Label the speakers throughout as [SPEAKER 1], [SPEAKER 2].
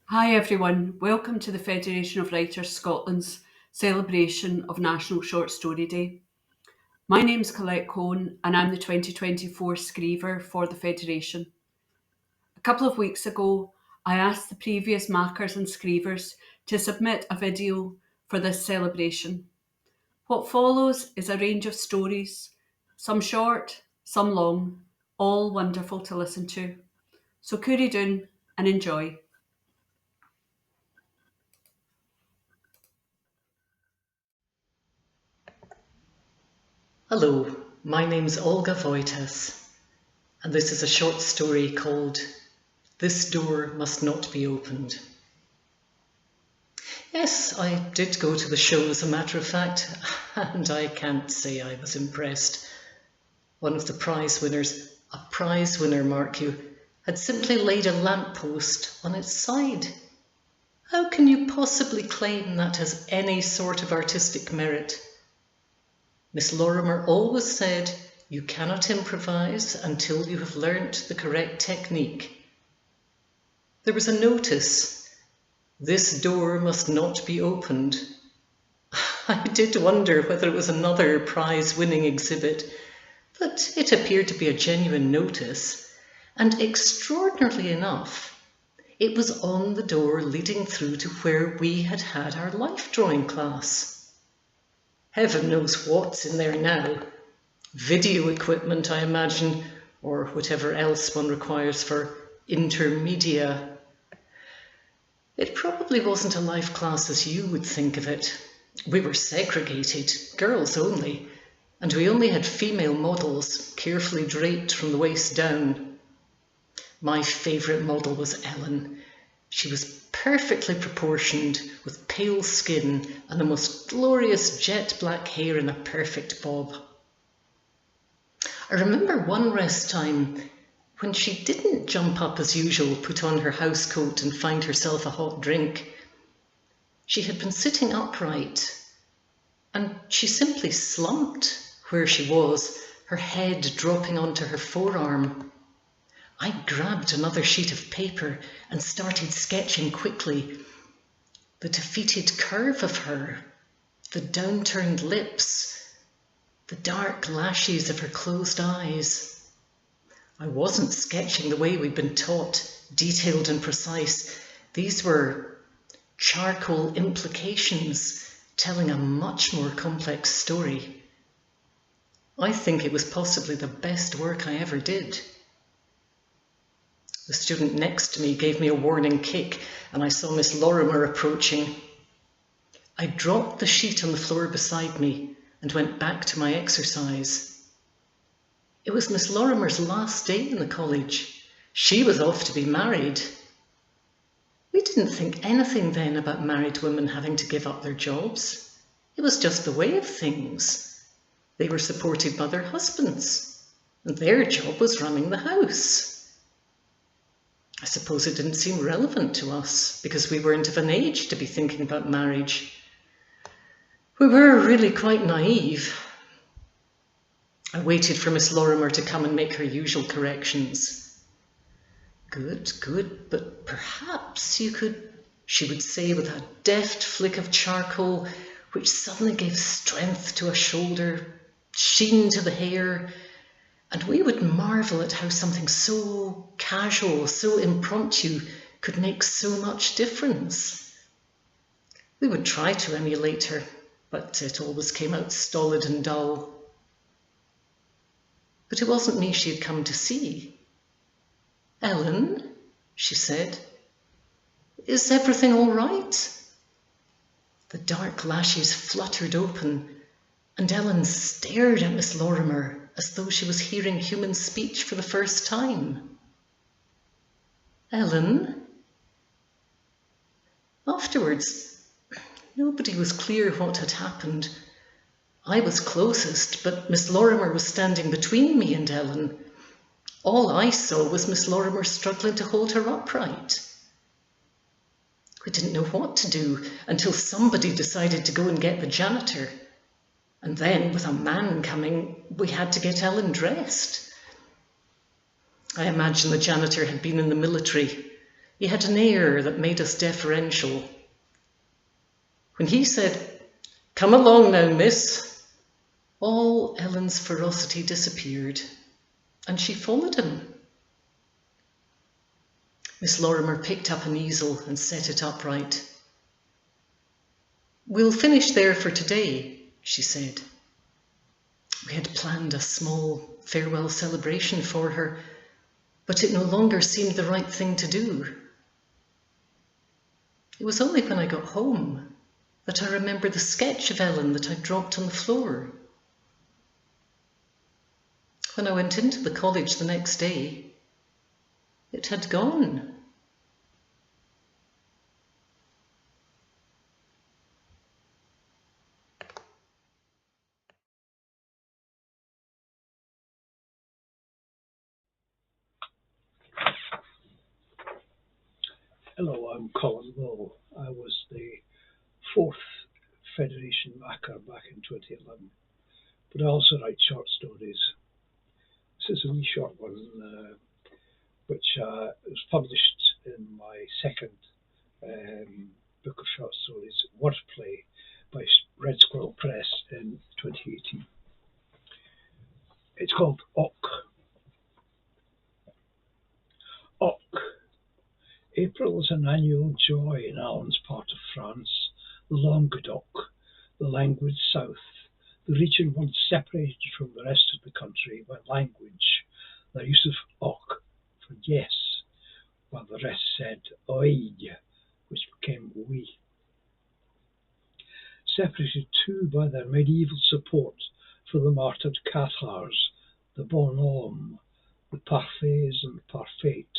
[SPEAKER 1] Hi everyone, welcome to the Federation of Writers Scotland's celebration of National Short Story Day. My name's Colette Coen and I'm the 2024 Scriever for the Federation. A couple of weeks ago, I asked the previous Makars and Scrievers to submit a video for this celebration. What follows is a range of stories, some short, some long, all wonderful to listen to. So cúri down and enjoy.
[SPEAKER 2] Hello, my name's Olga Wojtas, and this is a short story called This Door Must Not Be Opened. Yes, I did go to the show as a matter of fact, and I can't say I was impressed. One of the prize winners, a prize winner, mark you, had simply laid a lamppost on its side. How can you possibly claim that has any sort of artistic merit? Miss Lorimer always said, you cannot improvise until you have learnt the correct technique. There was a notice, this door must not be opened. I did wonder whether it was another prize-winning exhibit, but it appeared to be a genuine notice, and extraordinarily enough, it was on the door leading through to where we had had our life drawing class. Heaven knows what's in there now. Video equipment, I imagine, or whatever else one requires for intermedia. It probably wasn't a life class as you would think of it. We were segregated, girls only, and we only had female models, carefully draped from the waist down. My favourite model was Ellen. She was perfectly proportioned, with pale skin and the most glorious jet black hair in a perfect bob. I remember one rest time when she didn't jump up as usual, put on her house coat and find herself a hot drink. She had been sitting upright and she simply slumped where she was, her head dropping onto her forearm. I grabbed another sheet of paper and started sketching quickly. The defeated curve of her, the downturned lips, the dark lashes of her closed eyes. I wasn't sketching the way we'd been taught, detailed and precise. These were charcoal implications telling a much more complex story. I think it was possibly the best work I ever did. The student next to me gave me a warning kick and I saw Miss Lorimer approaching. I dropped the sheet on the floor beside me and went back to my exercise. It was Miss Lorimer's last day in the college. She was off to be married. We didn't think anything then about married women having to give up their jobs. It was just the way of things. They were supported by their husbands, and their job was running the house. I suppose it didn't seem relevant to us because we weren't of an age to be thinking about marriage. We were really quite naive. I waited for Miss Lorimer to come and make her usual corrections. Good, but perhaps you could, she would say with a deft flick of charcoal, which suddenly gave strength to a shoulder, sheen to the hair, and we would marvel at how something so casual, so impromptu, could make so much difference. We would try to emulate her, but it always came out stolid and dull. But it wasn't me she had come to see. Ellen, she said, is everything all right? The dark lashes fluttered open, and Ellen stared at Miss Lorimer as though she was hearing human speech for the first time. Ellen? Afterwards, nobody was clear what had happened. I was closest, but Miss Lorimer was standing between me and Ellen. All I saw was Miss Lorimer struggling to hold her upright. We didn't know what to do until somebody decided to go and get the janitor. And then, with a man coming, we had to get Ellen dressed. I imagine the janitor had been in the military. He had an air that made us deferential. When he said, "Come along now, miss," all Ellen's ferocity disappeared, and she followed him. Miss Lorimer picked up an easel and set it upright. "We'll finish there for today," she said. We had planned a small farewell celebration for her, but it no longer seemed the right thing to do. It was only when I got home that I remembered the sketch of Ellen that I dropped on the floor. When I went into the college the next day, it had gone.
[SPEAKER 3] Hello, I'm Colin. I was the 4th Federation Makar back in 2011, but I also write short stories. This is a wee short one, which was published in my second book of short stories, Wordplay, by Red Squirrel Press in 2018. It's called Och. Och. April is an annual joy in Alan's part of France, the Languedoc, the languid south, the region once separated from the rest of the country by language, the use of och for yes, while the rest said oig, which became oui. Separated too by their medieval support for the martyred Cathars, the bonhommes, the parfaits and parfait.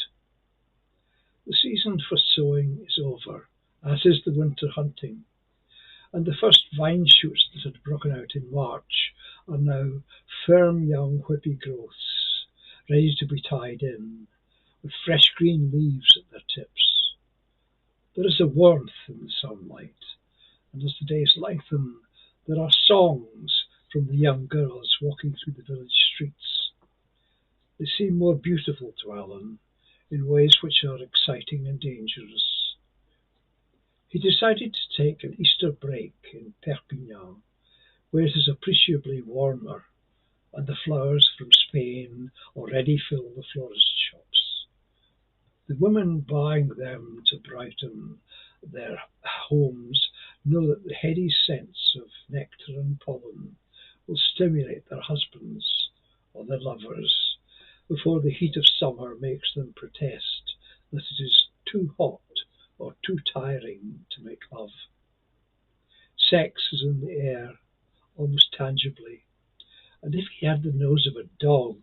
[SPEAKER 3] The season for sowing is over, as is the winter hunting, and the first vine shoots that had broken out in March are now firm young whippy growths, ready to be tied in, with fresh green leaves at their tips. There is a warmth in the sunlight, and as the days lengthen, there are songs from the young girls walking through the village streets. They seem more beautiful to Alan, in ways which are exciting and dangerous. He decided to take an Easter break in Perpignan, where it is appreciably warmer, and the flowers from Spain already fill the florist shops. The women buying them to brighten their homes know that the heady scents of nectar and pollen will stimulate their husbands or their lovers before the heat of summer makes them protest that it is too hot or too tiring to make love. Sex is in the air, almost tangibly, and if he had the nose of a dog,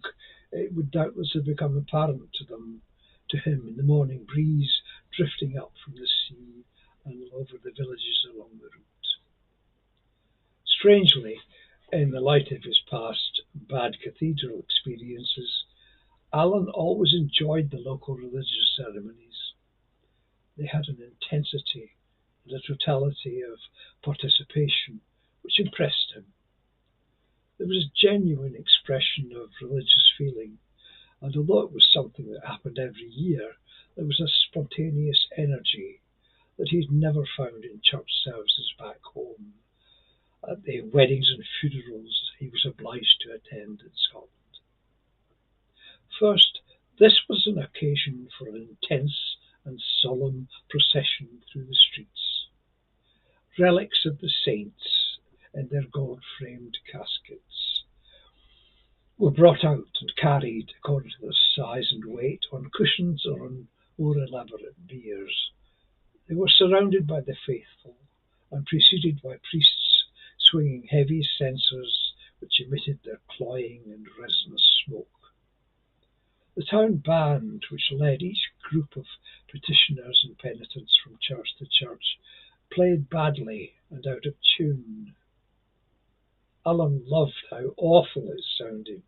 [SPEAKER 3] it would doubtless have become apparent to him in the morning breeze drifting up from the sea and over the villages along the route. Strangely, in the light of his past bad cathedral experiences, Alan always enjoyed the local religious ceremonies. They had an intensity and a totality of participation which impressed him. There was a genuine expression of religious feeling, and although it was something that happened every year, there was a spontaneous energy that he'd never found in church services back home, at the weddings and funerals he was obliged to attend in Scotland. First, this was an occasion for an intense and solemn procession through the streets. Relics of the saints in their gold-framed caskets were brought out and carried, according to their size and weight, on cushions or on more elaborate biers. They were surrounded by the faithful and preceded by priests swinging heavy censers which emitted their cloying and resinous smoke. The town band, which led each group of petitioners and penitents from church to church, played badly and out of tune. Alan loved how awful it sounded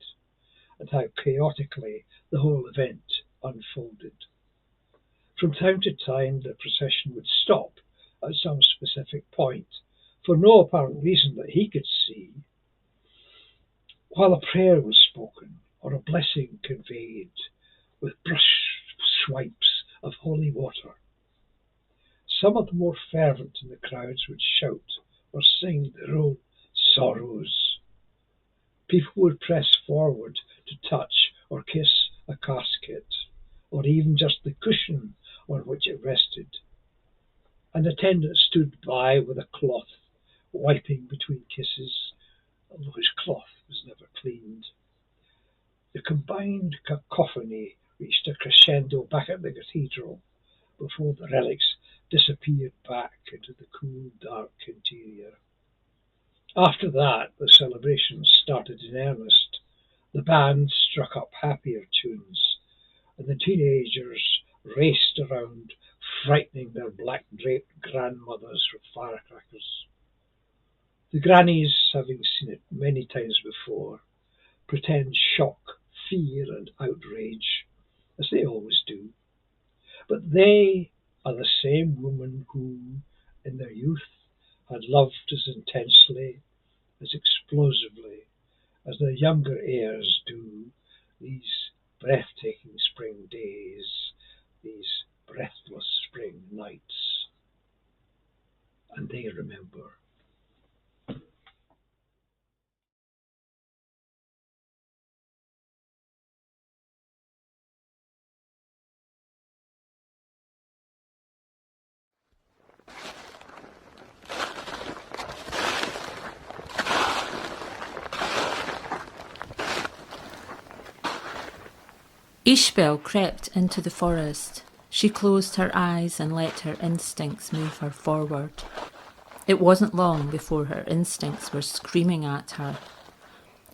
[SPEAKER 3] and how chaotically the whole event unfolded. From time to time the procession would stop at some specific point, for no apparent reason that he could see, while a prayer was spoken or a blessing conveyed, with brush swipes of holy water. Some of the more fervent in the crowds would shout or sing their own sorrows. People would press forward to touch or kiss a casket, or even just the cushion on which it rested. An attendant stood by with a cloth, wiping between kisses, although his cloth was never cleaned. The combined cacophony reached a crescendo back at the cathedral before the relics disappeared back into the cool, dark interior. After that, the celebrations started in earnest. The band struck up happier tunes, and the teenagers raced around, frightening their black-draped grandmothers with firecrackers. The grannies, having seen it many times before, pretend shock, fear, and outrage, as they always do. But they are the same women who, in their youth, had loved as intensely, as explosively, as their younger heirs do these breathtaking spring days, these breathless spring nights. And they remember.
[SPEAKER 4] Ishbel crept into the forest. She closed her eyes and let her instincts move her forward. It wasn't long before her instincts were screaming at her.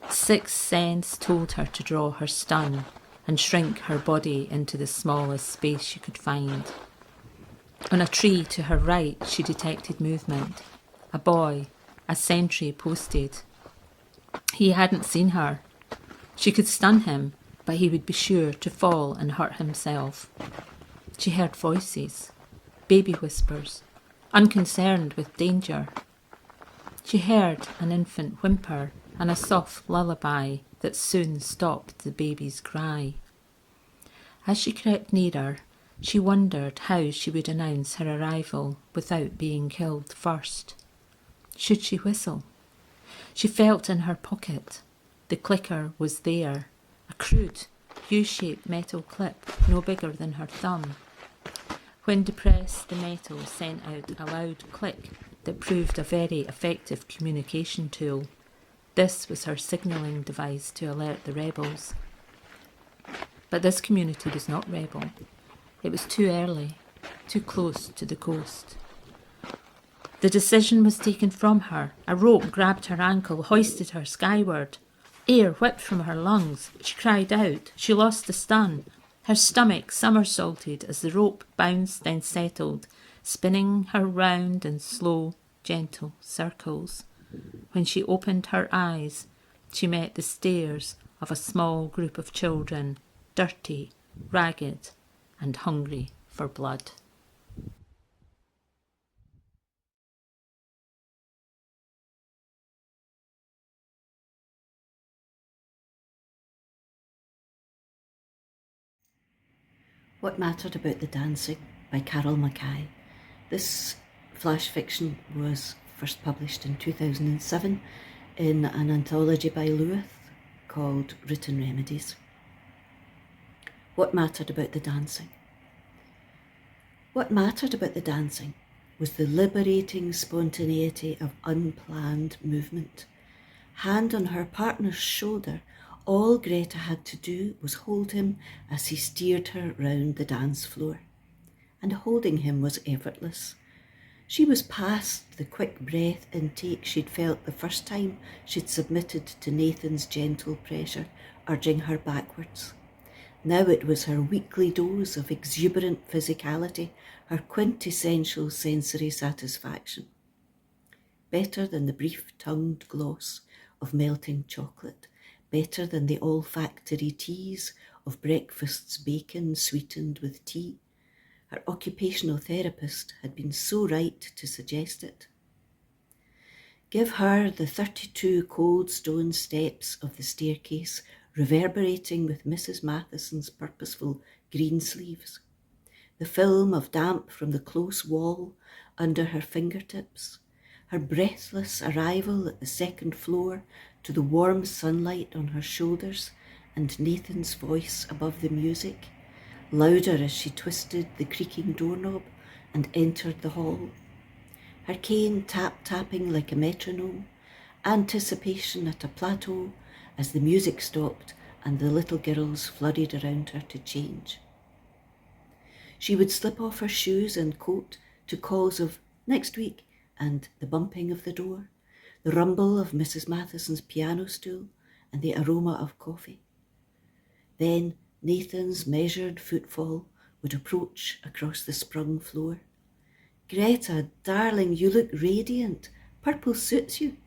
[SPEAKER 4] Sixth sense told her to draw her stun and shrink her body into the smallest space she could find. On a tree to her right, she detected movement. A boy, a sentry posted. He hadn't seen her. She could stun him, but he would be sure to fall and hurt himself. She heard voices, baby whispers, unconcerned with danger. She heard an infant whimper and a soft lullaby that soon stopped the baby's cry. As she crept nearer, she wondered how she would announce her arrival without being killed first. Should she whistle? She felt in her pocket. The clicker was there. A crude, U-shaped metal clip, no bigger than her thumb. When depressed, the metal sent out a loud click that proved a very effective communication tool. This was her signalling device to alert the rebels. But this community was not rebel. It was too early, too close to the coast. The decision was taken from her. A rope grabbed her ankle, hoisted her skyward. Air whipped from her lungs. She cried out. She lost the stun. Her stomach somersaulted as the rope bounced then settled, spinning her round in slow, gentle circles. When she opened her eyes, she met the stares of a small group of children, dirty, ragged, and hungry for blood.
[SPEAKER 5] What Mattered About the Dancing by Carol McKay. This flash fiction was first published in 2007 in an anthology by Lewis called Written Remedies. What mattered about the dancing? What mattered about the dancing was the liberating spontaneity of unplanned movement. Hand on her partner's shoulder, all Greta had to do was hold him as he steered her round the dance floor. And holding him was effortless. She was past the quick breath intake she'd felt the first time she'd submitted to Nathan's gentle pressure, urging her backwards. Now it was her weekly dose of exuberant physicality, her quintessential sensory satisfaction. Better than the brief-tongued gloss of melting chocolate, better than the olfactory tease of breakfast's bacon sweetened with tea. Her occupational therapist had been so right to suggest it. Give her the 32 cold stone steps of the staircase reverberating with Mrs. Matheson's purposeful green sleeves. the film of damp from the close wall under her fingertips, her breathless arrival at the second floor to the warm sunlight on her shoulders and Nathan's voice above the music, louder as she twisted the creaking doorknob and entered the hall. Her cane tap-tapping like a metronome, anticipation at a plateau as the music stopped and the little girls flooded around her to change. She would slip off her shoes and coat to calls of "next week" and the bumping of the door, the rumble of Mrs. Matheson's piano stool and the aroma of coffee. Then Nathan's measured footfall would approach across the sprung floor. "Greta, darling, you look radiant. Purple suits you."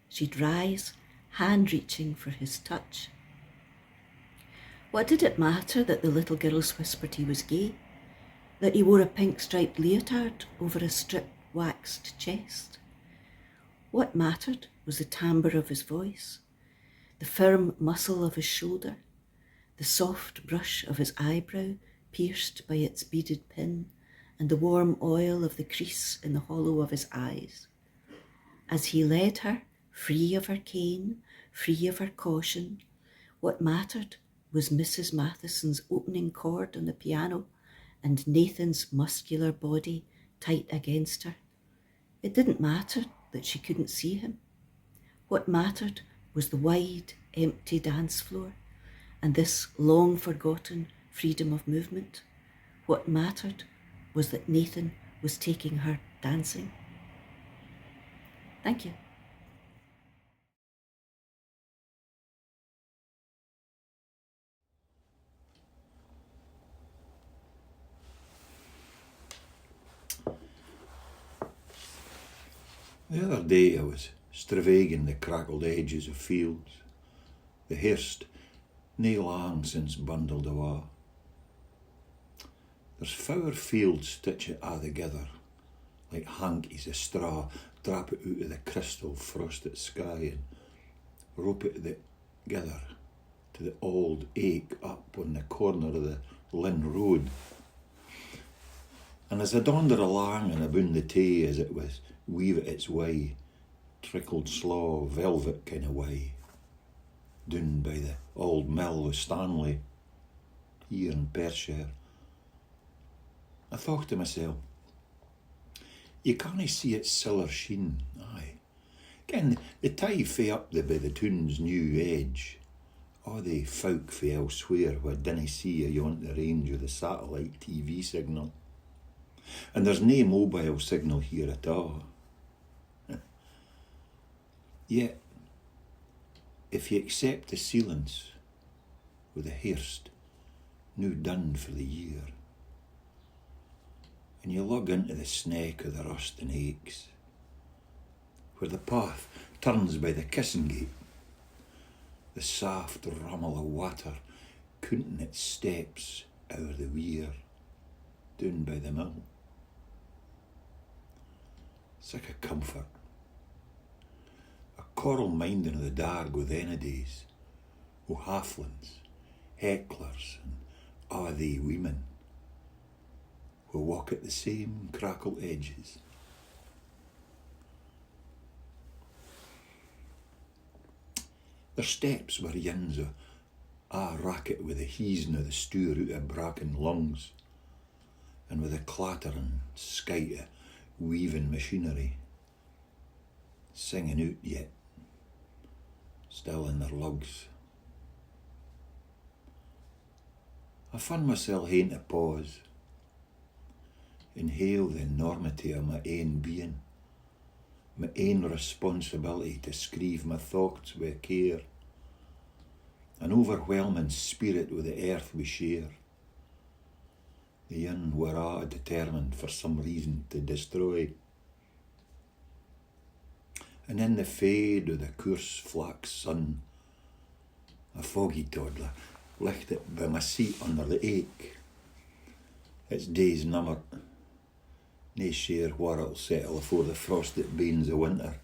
[SPEAKER 5] She'd rise, hand reaching for his touch. What did it matter that the little girls whispered he was gay? That he wore a pink striped leotard over a strip waxed chest? What mattered was the timbre of his voice, the firm muscle of his shoulder, the soft brush of his eyebrow pierced by its beaded pin, and the warm oil of the crease in the hollow of his eyes. As he led her, free of her cane, free of her caution, what mattered was Mrs. Matheson's opening chord on the piano and Nathan's muscular body tight against her. It didn't matter that she couldn't see him. What mattered was the wide, empty dance floor and this long-forgotten freedom of movement. What mattered was that Nathan was taking her dancing. Thank you.
[SPEAKER 6] The other day I was stravaiging the crackled edges of fields, the hirst nae lang since bundled awa. There's four fields stitched a' together, like hankies of straw, drap it out of the crystal frosted sky and rope it together to the old ache up on the corner of the Lynn Road. And as I dawned along and aboon the tay as it was weave it its way, trickled slaw, velvet kind of way, doon by the old mill with Stanley, here in Perthshire. I thought to myself, you cannae see its siller sheen, aye. Ken, the tide fae up the by the toon's new edge, a' the folk fae elsewhere wha dinna see ayont the range of the satellite TV signal. And there's nae mobile signal here at all. Yet, if you accept the sealants with the hirst, new done for the year, and you lug into the snake of the rusting aches, where the path turns by the kissing gate, the soft rummel of water counting its steps o'er the weir, down by the mill. Sic a comfort. A coral minding of the dark o' then a days, o' halflings, hecklers, and a' they women, who walk at the same crackled edges. Their steps were yins o' a racket with the heasing of the stour out of bracken lungs, and with a clattering skite of weaving machinery, singing out yet, still in their lugs. I found myself hain to pause, inhale the enormity of my ain being, my ain responsibility to screeve my thoughts with care, an overwhelming spirit with the earth we share, the yin we're a' determined for some reason to destroy. And in the fade of the coarse flax sun, a foggy toddler licht it by my seat under the ache. Its days numbered, nae sure where it'll settle afore the frosted banes of winter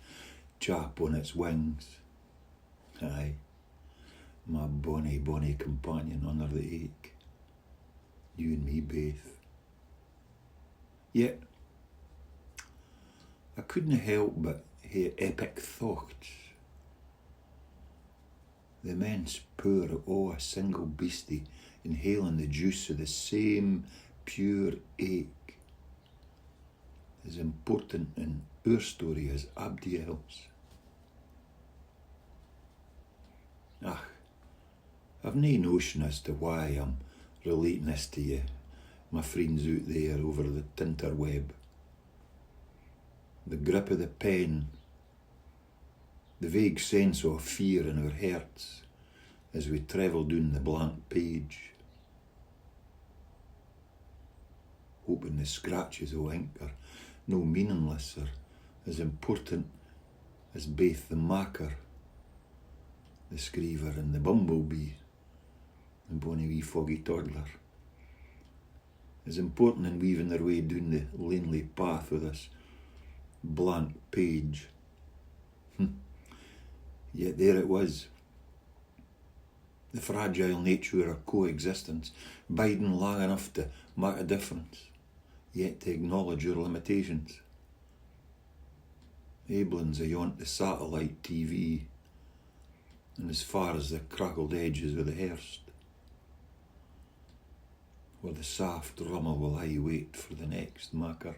[SPEAKER 6] chap on its wings. Aye, my bonny, bonny companion under the ache, you and me baith. Yet I couldn't help but hae epic thoughts. The immense power o' a single beastie inhaling the juice of the same pure ache is important in our story as abdy else. I've nae notion as to why I'm relating this to you, my friends out there over the tinterweb. The grip of the pen, the vague sense of fear in our hearts as we travel down the blank page, hoping the scratches o' ink are no meaningless or as important as baith the Makar, the Scriever and the bumblebee, the bonny wee foggy toddler, as important in weaving their way down the lanely path of this blank page. Yet there it was, the fragile nature of coexistence, biding long enough to make a difference, yet to acknowledge your limitations. Aiblins ayont the satellite TV, and as far as the crackled edges of the hearst, where the soft rummel will aye wait for the next Makar.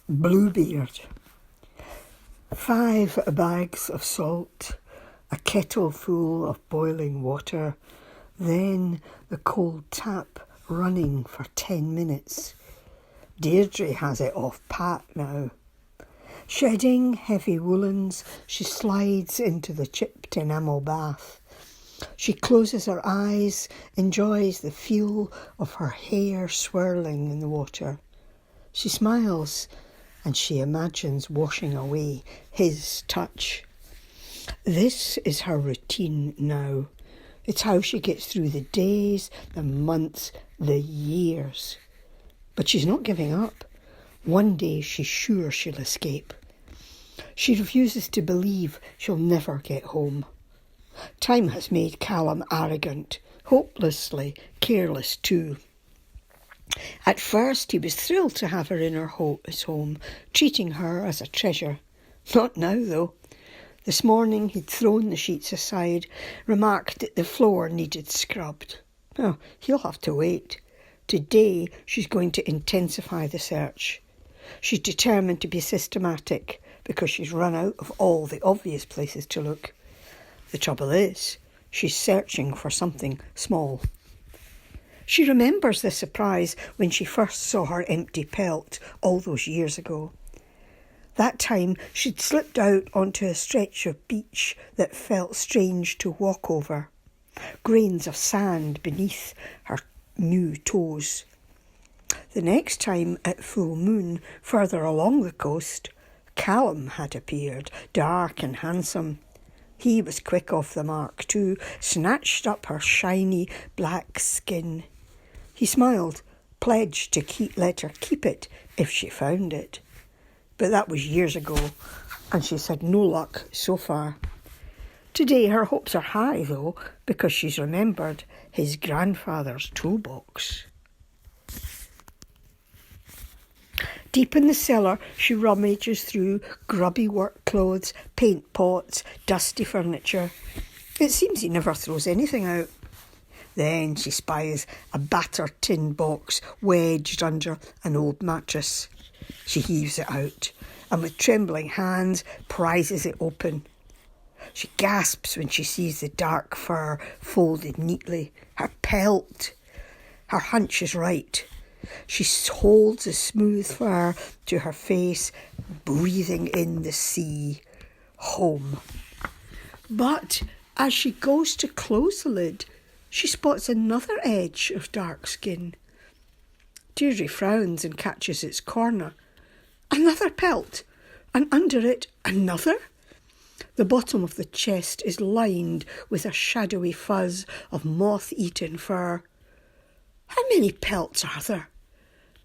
[SPEAKER 7] Bluebeard. 5 bags of salt, a kettle full of boiling water, then the cold tap running for 10 minutes. Deirdre has it off pat now. Shedding heavy woolens, she slides into the chipped enamel bath. She closes her eyes, enjoys the feel of her hair swirling in the water. She smiles, and she imagines washing away his touch. This is her routine now. It's how she gets through the days, the months, the years. But she's not giving up. One day she's sure she'll escape. She refuses to believe she'll never get home. Time has made Callum arrogant, hopelessly careless too. At first he was thrilled to have her in his home, treating her as a treasure. Not now, though. This morning he'd thrown the sheets aside, remarked that the floor needed scrubbed. Oh, he'll have to wait. Today she's going to intensify the search. She's determined to be systematic because she's run out of all the obvious places to look. The trouble is, she's searching for something small. She remembers the surprise when she first saw her empty pelt all those years ago. That time she'd slipped out onto a stretch of beach that felt strange to walk over, grains of sand beneath her new toes. The next time at full moon, further along the coast, Callum had appeared, dark and handsome. He was quick off the mark too, snatched up her shiny black skin. He smiled, pledged to let her keep it if she found it. But that was years ago, and she's had no luck so far. Today her hopes are high, though, because she's remembered his grandfather's toolbox. Deep in the cellar, she rummages through grubby work clothes, paint pots, dusty furniture. It seems he never throws anything out. Then she spies a battered tin box wedged under an old mattress. She heaves it out and with trembling hands prizes it open. She gasps when she sees the dark fur folded neatly. Her pelt! Her hunch is right. She holds the smooth fur to her face, breathing in the sea. Home. But as she goes to close the lid, she spots another edge of dark skin. Deirdre frowns and catches its corner. Another pelt, and under it another. The bottom of the chest is lined with a shadowy fuzz of moth-eaten fur. How many pelts are there?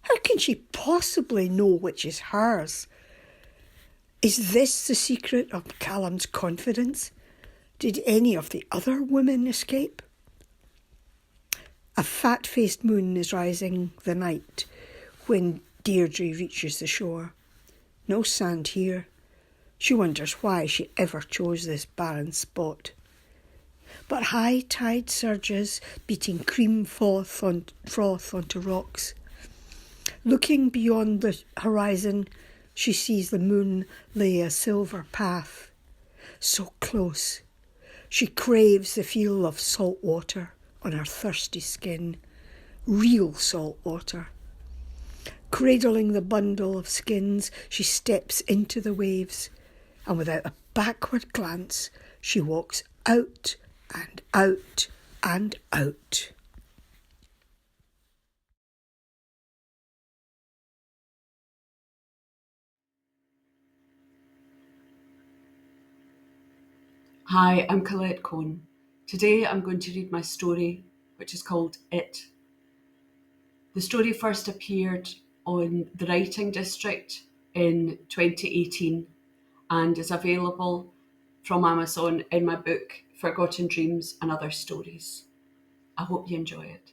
[SPEAKER 7] How can she possibly know which is hers? Is this the secret of Callum's confidence? Did any of the other women escape? A fat-faced moon is rising the night when Deirdre reaches the shore. No sand here. She wonders why she ever chose this barren spot. But high tide surges, beating cream froth onto rocks. Looking beyond the horizon, she sees the moon lay a silver path. So close. She craves the feel of salt water on her thirsty skin. Real salt water. Cradling the bundle of skins, she steps into the waves, and without a backward glance, she walks out and out and out.
[SPEAKER 1] Hi, I'm Colette Coen. Today I'm going to read my story, which is called It. The story first appeared on The Writing District in 2018 and is available from Amazon in my book Forgotten Dreams and Other Stories. I hope you enjoy it.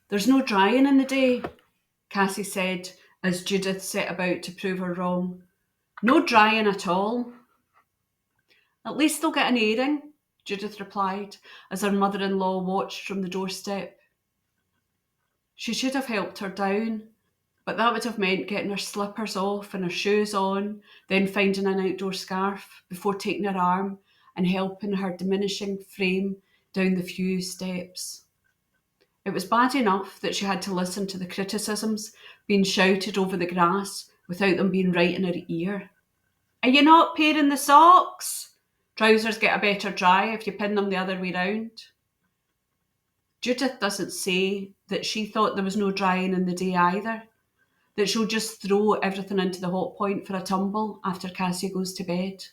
[SPEAKER 1] There's no drying in the day, Cassie said as Judith set about to prove her wrong. No drying at all. At least they'll get an airing, Judith replied as her mother-in-law watched from the doorstep. She should have helped her down, but that would have meant getting her slippers off and her shoes on, then finding an outdoor scarf before taking her arm and helping her diminishing frame down the few steps. It was bad enough that she had to listen to the criticisms being shouted over the grass without them being right in her ear. Are you not pairing the socks? Trousers get a better dry if you pin them the other way round. Judith doesn't say that she thought there was no drying in the day either, that she'll just throw everything into the hot point for a tumble after Cassie goes to bed.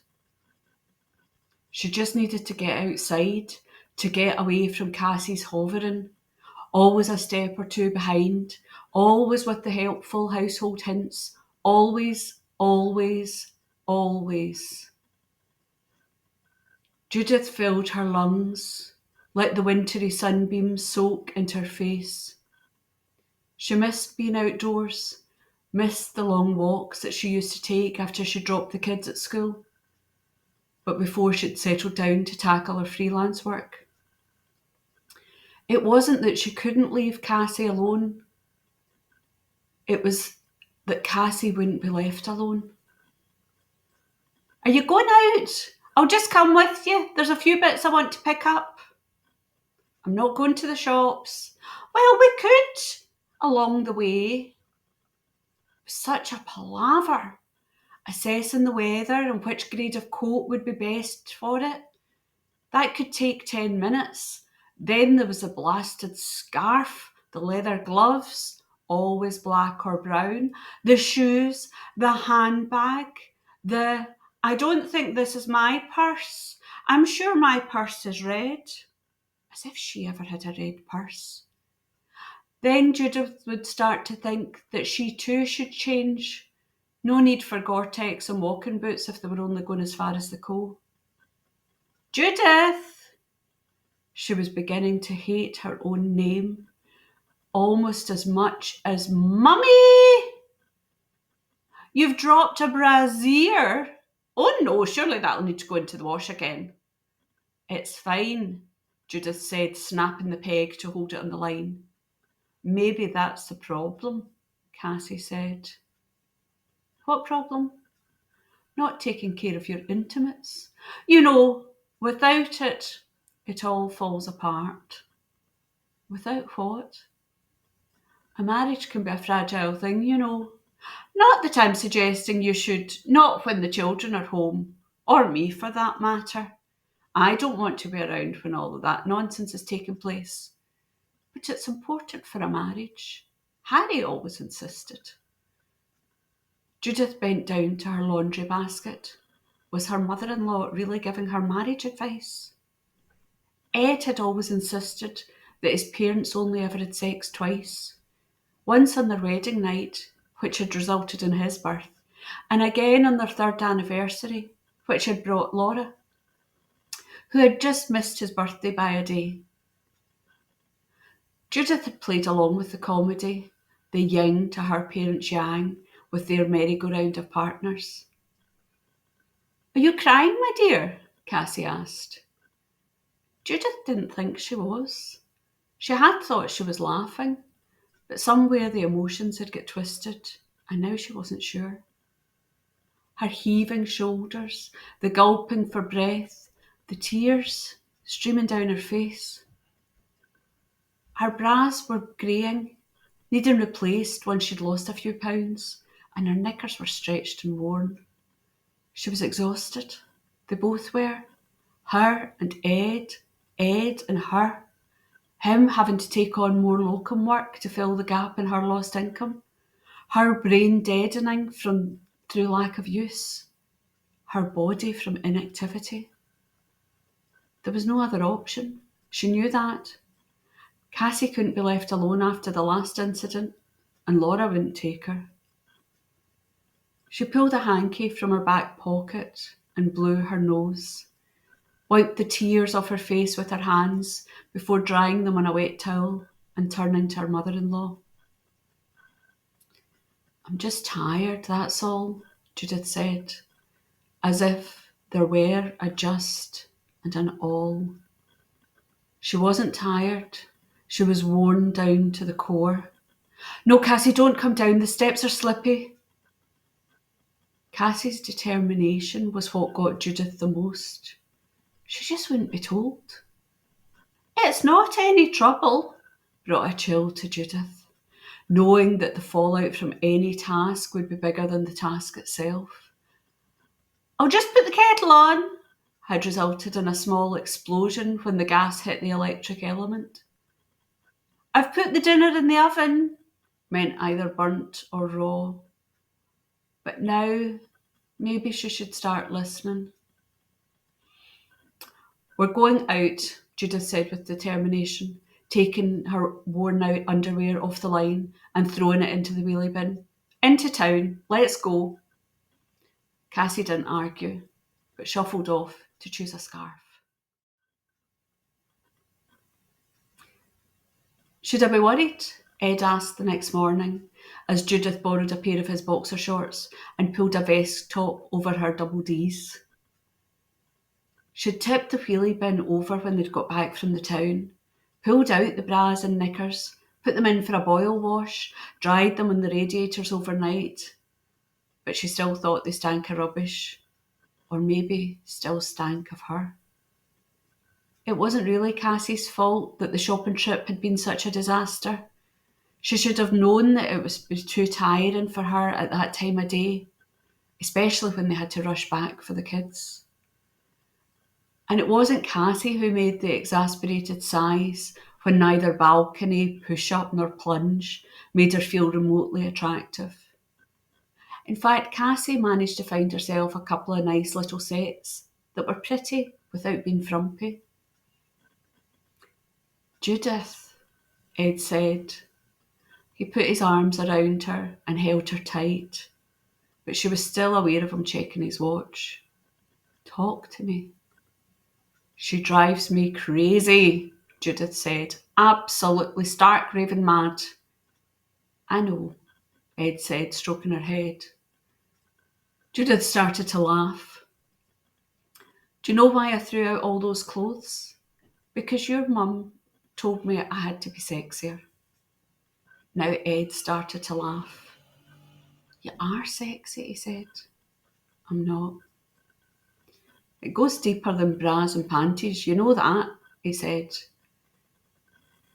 [SPEAKER 1] She just needed to get outside, to get away from Cassie's hovering, always a step or two behind, always with the helpful household hints, always, always, always. Judith filled her lungs, let the wintry sunbeams soak into her face. She missed being outdoors, missed the long walks that she used to take after she dropped the kids at school, but before she'd settled down to tackle her freelance work. It wasn't that she couldn't leave Cassie alone. It was that Cassie wouldn't be left alone. Are you going out? I'll just come with you. There's a few bits I want to pick up. I'm not going to the shops. Well, we could along the way. It was such a palaver, assessing the weather and which grade of coat would be best for it. That could take 10 minutes. Then there was the blasted scarf, the leather gloves, always black or brown, the shoes, the handbag, the I don't think this is my purse. I'm sure my purse is red. As if she ever had a red purse. Then Judith would start to think that she too should change. No need for Gore-Tex and walking boots if they were only going as far as the Cove. Judith! She was beginning to hate her own name almost as much as Mummy! You've dropped a brassiere. Oh no, surely that'll need to go into the wash again. It's fine, Judith said, snapping the peg to hold it on the line. Maybe that's the problem, Cassie said. What problem? Not taking care of your intimates. You know, without it, it all falls apart. Without what? A marriage can be a fragile thing, you know. Not that I'm suggesting you should, not when the children are home, or me for that matter. I don't want to be around when all of that nonsense is taking place. But it's important for a marriage. Harry always insisted. Judith bent down to her laundry basket. Was her mother-in-law really giving her marriage advice? Ed had always insisted that his parents only ever had sex twice. Once on their wedding night, which had resulted in his birth, and again on their 3rd anniversary, which had brought Laura, who had just missed his birthday by a day. Judith had played along with the comedy, the yin to her parents' yang, with their merry-go-round of partners. "Are you crying, my dear?" Cassie asked. Judith didn't think she was. She had thought she was laughing, but somewhere the emotions had got twisted, and now she wasn't sure. Her heaving shoulders, the gulping for breath, the tears streaming down her face. Her bras were greying, needing replaced once she'd lost a few pounds, and her knickers were stretched and worn. She was exhausted. They both were. Her and Ed and her. Him having to take on more locum work to fill the gap in her lost income. Her brain deadening through lack of use. Her body from inactivity. There was no other option. She knew that. Cassie couldn't be left alone after the last incident, and Laura wouldn't take her. She pulled a hanky from her back pocket and blew her nose, wiped the tears off her face with her hands before drying them on a wet towel and turning to her mother-in-law. "I'm just tired, that's all," Judith said, as if there were a just and an all. She wasn't tired. She was worn down to the core. "No, Cassie, don't come down. The steps are slippy." Cassie's determination was what got Judith the most. She just wouldn't be told. "It's not any trouble," brought a chill to Judith, knowing that the fallout from any task would be bigger than the task itself. "I'll just put the kettle on," had resulted in a small explosion when the gas hit the electric element. "I've put the dinner in the oven," meant either burnt or raw. But now, maybe she should start listening. "We're going out," Judith said with determination, taking her worn-out underwear off the line and throwing it into the wheelie bin. "Into town. Let's go." Cassie didn't argue, but shuffled off to choose a scarf. "Should I be worried?" Ed asked the next morning, as Judith borrowed a pair of his boxer shorts and pulled a vest top over her double Ds. She'd tipped the wheelie bin over when they'd got back from the town, pulled out the bras and knickers, put them in for a boil wash, dried them on the radiators overnight, but she still thought they stank of rubbish, or maybe still stank of her. It wasn't really Cassie's fault that the shopping trip had been such a disaster. She should have known that it was too tiring for her at that time of day, especially when they had to rush back for the kids. And it wasn't Cassie who made the exasperated sighs when neither balcony, push-up nor plunge made her feel remotely attractive. In fact, Cassie managed to find herself a couple of nice little sets that were pretty without being frumpy. "Judith," Ed said. He put his arms around her and held her tight, but she was still aware of him checking his watch. "Talk to me." "She drives me crazy," Judith said. "Absolutely stark raving mad." "I know," Ed said, stroking her head. Judith started to laugh. "Do you know why I threw out all those clothes? Because your mum told me I had to be sexier." Now Ed started to laugh. "You are sexy," he said. "I'm not." "It goes deeper than bras and panties, you know that," he said.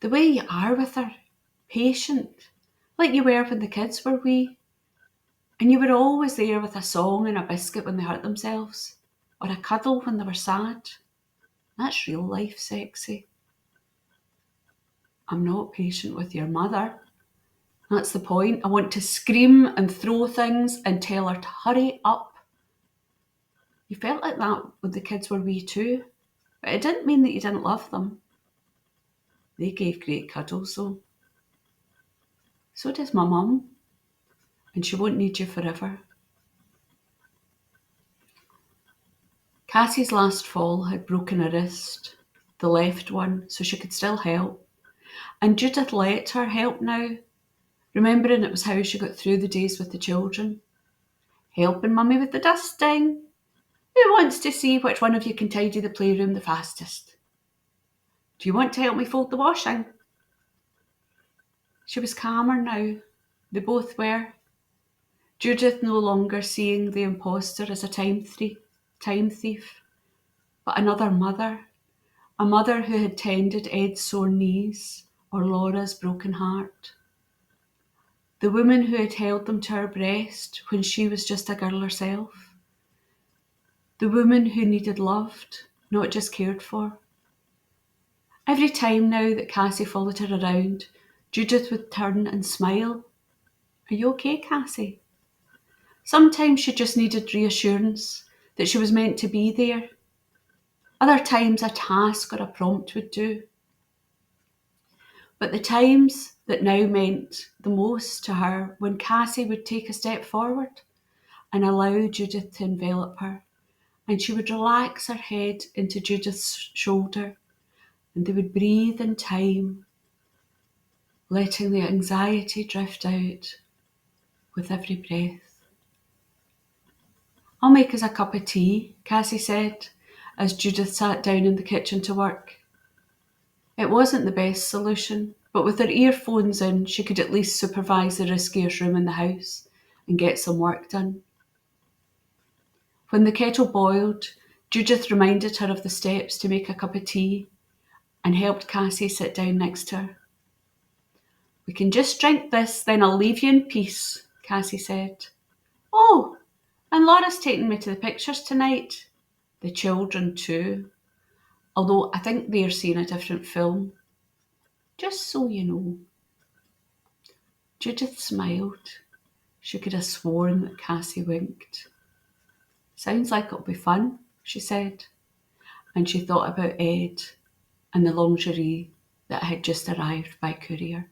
[SPEAKER 1] "The way you are with her, patient, like you were when the kids were wee. And you were always there with a song and a biscuit when they hurt themselves, or a cuddle when they were sad. That's real life sexy." "I'm not patient with your mother." That's the point. I want to scream and throw things and tell her to hurry up. You felt like that when the kids were wee too, but it didn't mean that you didn't love them. They gave great cuddles though. So does my mum, and she won't need you forever. Cassie's last fall had broken her wrist, the left one, so she could still help. And Judith let her help now, remembering it was how she got through the days with the children. Helping Mummy with the dusting. Who wants to see which one of you can tidy the playroom the fastest? Do you want to help me fold the washing? She was calmer now. They both were. Judith no longer seeing the imposter as a time thief, but another mother. A mother who had tended Ed's sore knees or Laura's broken heart. The woman who had held them to her breast when she was just a girl herself. The woman who needed loved, not just cared for. Every time now that Cassie followed her around, Judith would turn and smile. Are you okay, Cassie? Sometimes she just needed reassurance that she was meant to be there. Other times a task or a prompt would do. But the times that now meant the most to her when Cassie would take a step forward and allow Judith to envelop her, and she would relax her head into Judith's shoulder, and they would breathe in time, letting the anxiety drift out with every breath. I'll make us a cup of tea, Cassie said, as Judith sat down in the kitchen to work. It wasn't the best solution, but with her earphones in, she could at least supervise the riskiest room in the house and get some work done. When the kettle boiled, Judith reminded her of the steps to make a cup of tea and helped Cassie sit down next to her. We can just drink this, then I'll leave you in peace, Cassie said. Oh, and Laura's taking me to the pictures tonight. The children too. Although I think they're seeing a different film. Just so you know. Judith smiled. She could have sworn that Cassie winked. Sounds like it'll be fun, she said. And she thought about Ed and the lingerie that had just arrived by courier.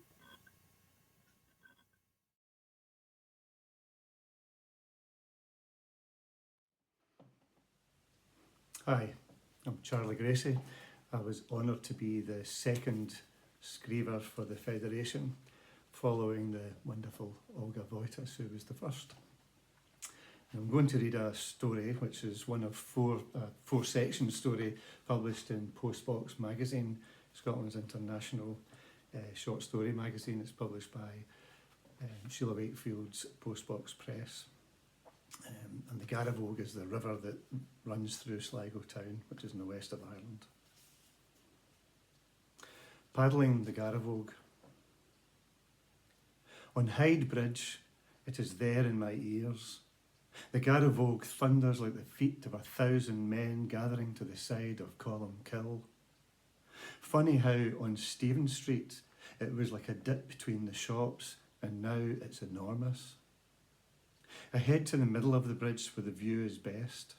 [SPEAKER 8] Hi, I'm Charlie Gracie. I was honoured to be the second Scriever for the Federation, following the wonderful Olga Wojtas, who was the first. I'm going to read a story, which is one of four-section story published in Postbox magazine, Scotland's international short story magazine. It's published by Sheila Wakefield's Postbox Press. And the Garavogue is the river that runs through Sligo town, which is in the west of Ireland. Paddling the Garavogue. On Hyde Bridge, it is there in my ears. The Garavogue thunders like the feet of 1,000 men gathering to the side of Colin Kill. Funny how on Stephen Street it was like a dip between the shops, and now it's enormous. I head to the middle of the bridge where the view is best.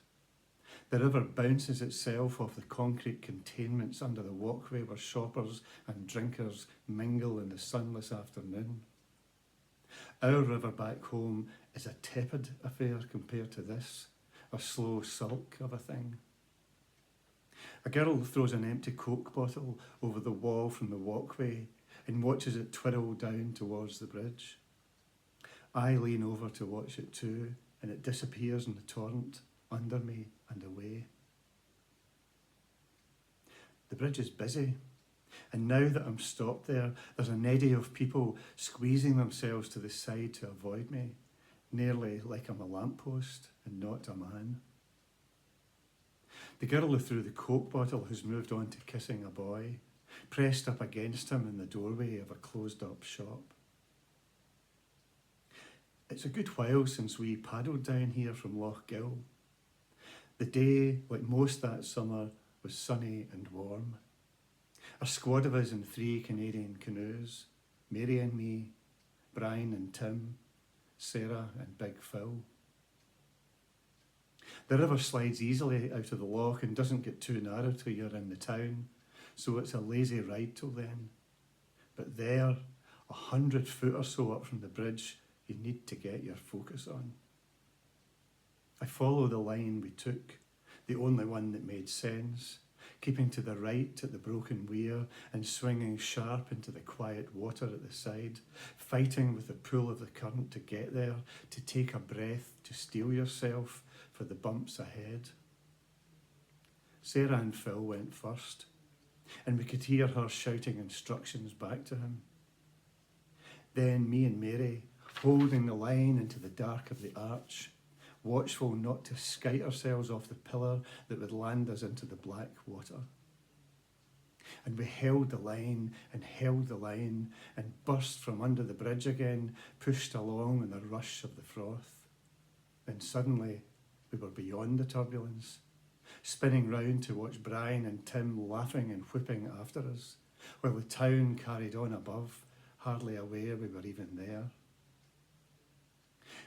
[SPEAKER 8] The river bounces itself off the concrete containments under the walkway where shoppers and drinkers mingle in the sunless afternoon. Our river back home is a tepid affair compared to this, a slow sulk of a thing. A girl throws an empty Coke bottle over the wall from the walkway and watches it twiddle down towards the bridge. I lean over to watch it too, and it disappears in the torrent, under me and away. The bridge is busy, and now that I'm stopped there, there's an eddy of people squeezing themselves to the side to avoid me, nearly like I'm a lamppost and not a man. The girl who threw the Coke bottle has moved on to kissing a boy, pressed up against him in the doorway of a closed-up shop. It's a good while since we paddled down here from Loch Gill. The day, like most that summer, was sunny and warm. A squad of us in 3 Canadian canoes, Mary and me, Brian and Tim, Sarah and Big Phil. The river slides easily out of the loch and doesn't get too narrow till you're in the town, so it's a lazy ride till then. But there, 100 foot or so up from the bridge, you need to get your focus on. I follow the line we took, the only one that made sense, keeping to the right at the broken weir and swinging sharp into the quiet water at the side, fighting with the pull of the current to get there, to take a breath, to steel yourself for the bumps ahead. Sarah and Phil went first, and we could hear her shouting instructions back to him. Then me and Mary, holding the line into the dark of the arch, watchful not to skite ourselves off the pillar that would land us into the black water. And we held the line and burst from under the bridge again, pushed along in the rush of the froth. Then suddenly we were beyond the turbulence, spinning round to watch Brian and Tim laughing and whipping after us, while the town carried on above, hardly aware we were even there.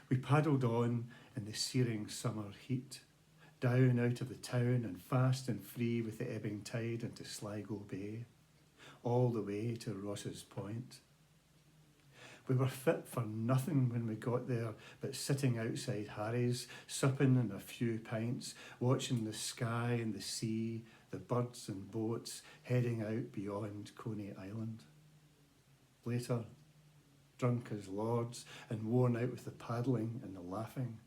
[SPEAKER 8] We paddled on in the searing summer heat, down out of the town and fast and free with the ebbing tide into Sligo Bay, all the way to Ross's Point. We were fit for nothing when we got there but sitting outside Harry's, supping in a few pints, watching the sky and the sea, the birds and boats heading out beyond Coney Island. Later, drunk as lords and worn out with the paddling and the laughing,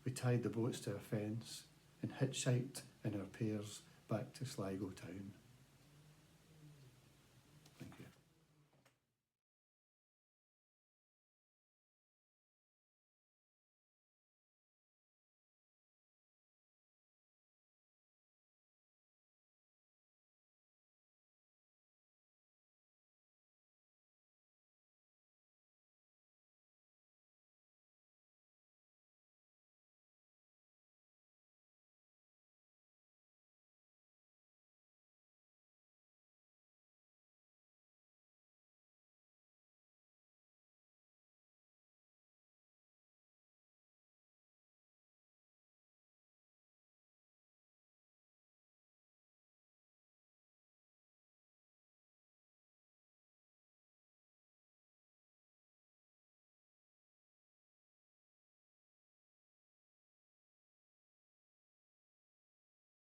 [SPEAKER 8] we tied the boats to a fence and hitchhiked in our pairs back to Sligo town.